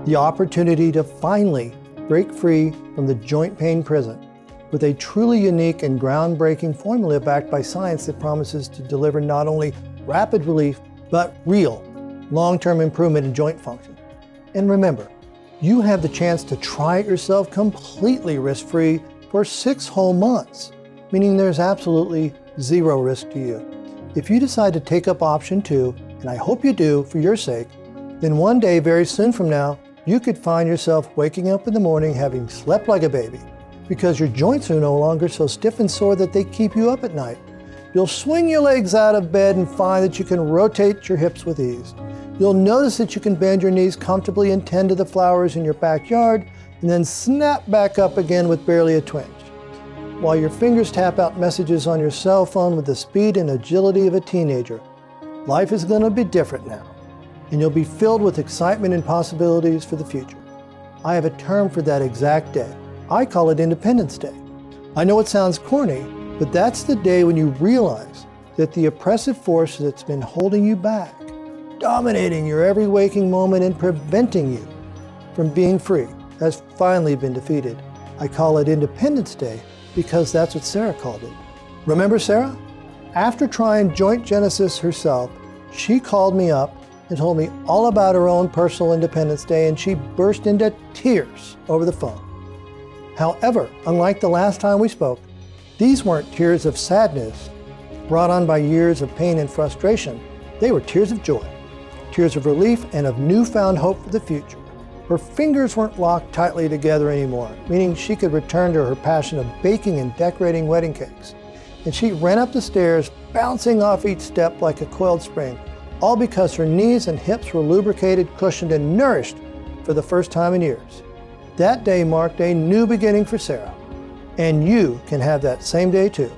The opportunity to finally break free from the joint pain prison with a truly unique and groundbreaking formula backed by science that promises to deliver not only rapid relief, but real long-term improvement in joint function. And remember, you have the chance to try it yourself completely risk-free for 6 whole months, meaning there's absolutely 0 risk to you. If you decide to take up option 2, and I hope you do for your sake, then one day very soon from now, you could find yourself waking up in the morning having slept like a baby, because your joints are no longer so stiff and sore that they keep you up at night. You'll swing your legs out of bed and find that you can rotate your hips with ease. You'll notice that you can bend your knees comfortably and tend to the flowers in your backyard, and then snap back up again with barely a twinge, while your fingers tap out messages on your cell phone with the speed and agility of a teenager. Life is going to be different now, and you'll be filled with excitement and possibilities for the future. I have a term for that exact day. I call it Independence Day. I know it sounds corny, but that's the day when you realize that the oppressive force that's been holding you back, dominating your every waking moment and preventing you from being free, has finally been defeated. I call it Independence Day because that's what Sarah called it. Remember Sarah? After trying Joint Genesis herself, she called me up and told me all about her own personal Independence Day, and she burst into tears over the phone. However, unlike the last time we spoke, these weren't tears of sadness brought on by years of pain and frustration. They were tears of joy, tears of relief and of newfound hope for the future. Her fingers weren't locked tightly together anymore, meaning she could return to her passion of baking and decorating wedding cakes. And she ran up the stairs, bouncing off each step like a coiled spring, all because her knees and hips were lubricated, cushioned, and nourished for the first time in years. That day marked a new beginning for Sarah. And you can have that same day too.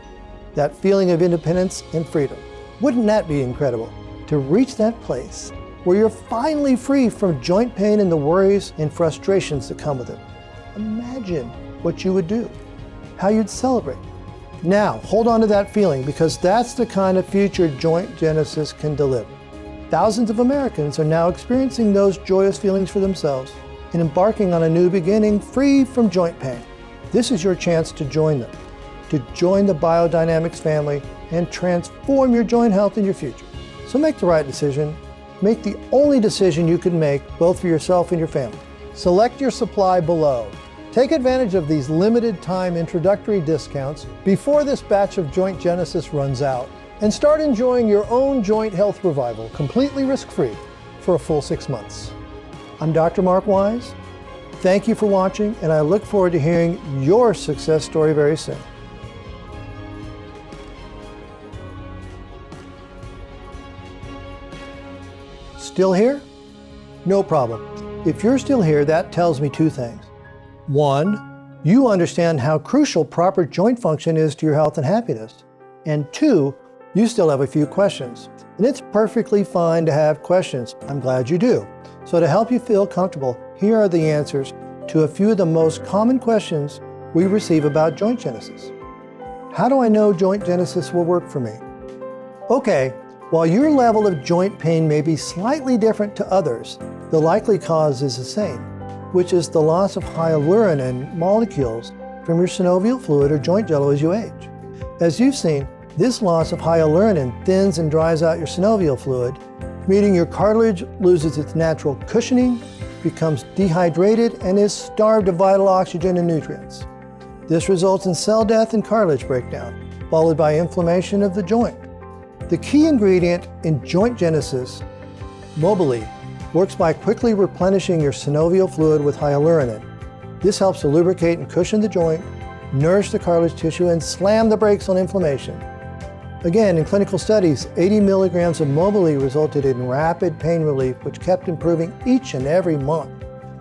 That feeling of independence and freedom. Wouldn't that be incredible? To reach that place where you're finally free from joint pain and the worries and frustrations that come with it. imagined what you would do, how you'd celebrate. Now, hold on to that feeling, because that's the kind of future Joint Genesis can deliver. Thousands of Americans are now experiencing those joyous feelings for themselves and embarking on a new beginning free from joint pain. This is your chance to join them, to join the biodynamix family and transform your joint health in your future. So make the right decision. Make the only decision you can make, both for yourself and your family. Select your supply below. Take advantage of these limited time introductory discounts before this batch of Joint Genesis runs out, and start enjoying your own joint health revival completely risk-free for a full 6 months. I'm Dr. Mark Weis. Thank you for watching, and I look forward to hearing your success story very soon. Still here? No problem. If you're still here, that tells me 2 things. 1, you understand how crucial proper joint function is to your health and happiness. And 2, you still have a few questions. And it's perfectly fine to have questions. I'm glad you do. So to help you feel comfortable, here are the answers to a few of the most common questions we receive about Joint Genesis. How do I know Joint Genesis will work for me? Okay, while your level of joint pain may be slightly different to others, the likely cause is the same, which is the loss of hyaluronan molecules from your synovial fluid or joint jello as you age. As you've seen, this loss of hyaluronan thins and dries out your synovial fluid, meaning your cartilage loses its natural cushioning, becomes dehydrated, and is starved of vital oxygen and nutrients. This results in cell death and cartilage breakdown, followed by inflammation of the joint. The key ingredient in Joint Genesis, Mobility, works by quickly replenishing your synovial fluid with hyaluronan. This helps to lubricate and cushion the joint, nourish the cartilage tissue, and slam the brakes on inflammation. Again, in clinical studies, 80 milligrams of Mobility resulted in rapid pain relief, which kept improving each and every month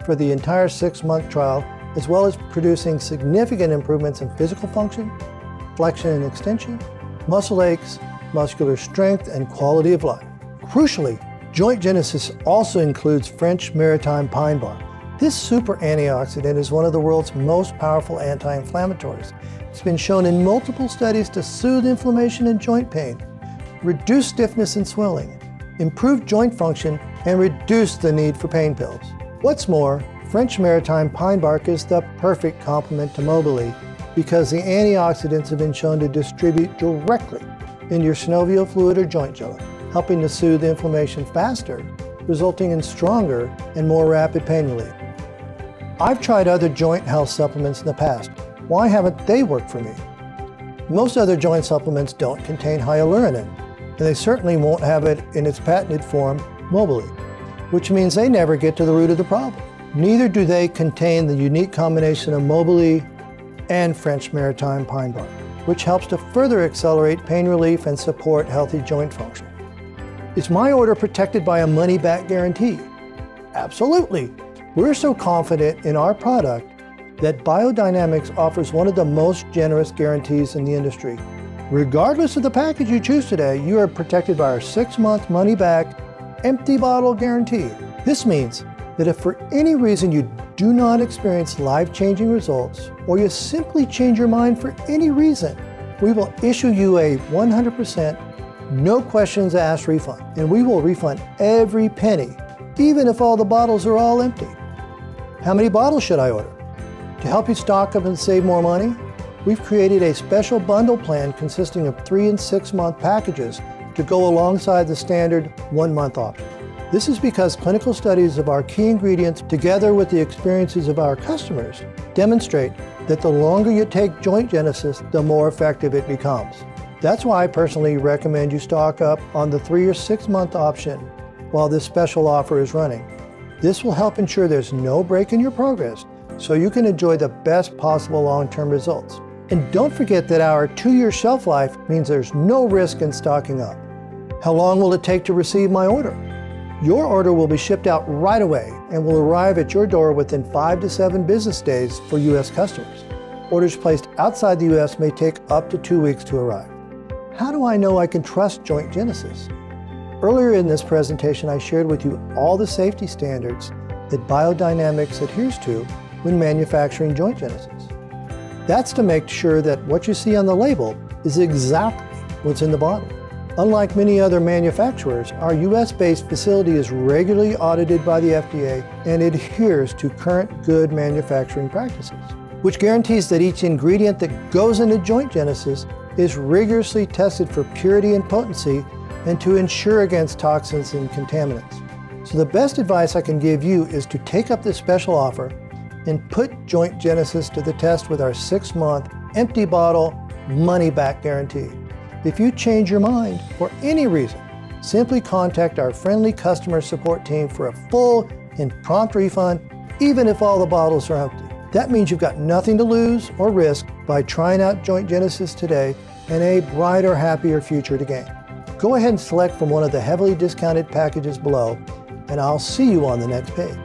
for the entire 6-month trial, as well as producing significant improvements in physical function, flexion and extension, muscle aches, muscular strength, and quality of life. Crucially, Joint Genesis also includes French maritime pine bark. This super antioxidant is one of the world's most powerful anti-inflammatories. It's been shown in multiple studies to soothe inflammation and joint pain, reduce stiffness and swelling, improve joint function, and reduce the need for pain pills. What's more, French maritime pine bark is the perfect complement to Mobility because the antioxidants have been shown to distribute directly into your synovial fluid or joint jello, helping to soothe inflammation faster, resulting in stronger and more rapid pain relief. I've tried other joint health supplements in the past. Why haven't they worked for me? Most other joint supplements don't contain hyaluronan, and they certainly won't have it in its patented form, Mobility, which means they never get to the root of the problem. Neither do they contain the unique combination of Mobility and French maritime pine bark, which helps to further accelerate pain relief and support healthy joint function. Is my order protected by a money-back guarantee? Absolutely. We're so confident in our product that biodynamix offers one of the most generous guarantees in the industry. Regardless of the package you choose today, you are protected by our 6-month money-back, empty bottle guarantee. This means that if for any reason you do not experience life-changing results, or you simply change your mind for any reason, we will issue you a 100%, no questions asked refund, and we will refund every penny, even if all the bottles are all empty. How many bottles should I order? To help you stock up and save more money, we've created a special bundle plan consisting of 3 and 6 month packages to go alongside the standard 1-month option. This is because clinical studies of our key ingredients, together with the experiences of our customers, demonstrate that the longer you take Joint Genesis, the more effective it becomes. That's why I personally recommend you stock up on the 3 or 6 month option while this special offer is running. This will help ensure there's no break in your progress, so you can enjoy the best possible long-term results. And don't forget that our 2-year shelf life means there's no risk in stocking up. How long will it take to receive my order? Your order will be shipped out right away and will arrive at your door within 5 to 7 business days for U.S. customers. Orders placed outside the U.S. may take up to 2 weeks to arrive. How do I know I can trust Joint Genesis? Earlier in this presentation, I shared with you all the safety standards that biodynamix adheres to when manufacturing Joint Genesis. That's to make sure that what you see on the label is exactly what's in the bottle. Unlike many other manufacturers, our US-based facility is regularly audited by the FDA and adheres to current good manufacturing practices, which guarantees that each ingredient that goes into Joint Genesis is rigorously tested for purity and potency and to ensure against toxins and contaminants. So the best advice I can give you is to take up this special offer and put Joint Genesis to the test with our 6-month empty bottle money-back guarantee. If you change your mind for any reason, simply contact our friendly customer support team for a full and prompt refund, even if all the bottles are empty. That means you've got nothing to lose or risk by trying out Joint Genesis today and a brighter, happier future to gain. Go ahead and select from one of the heavily discounted packages below, and I'll see you on the next page.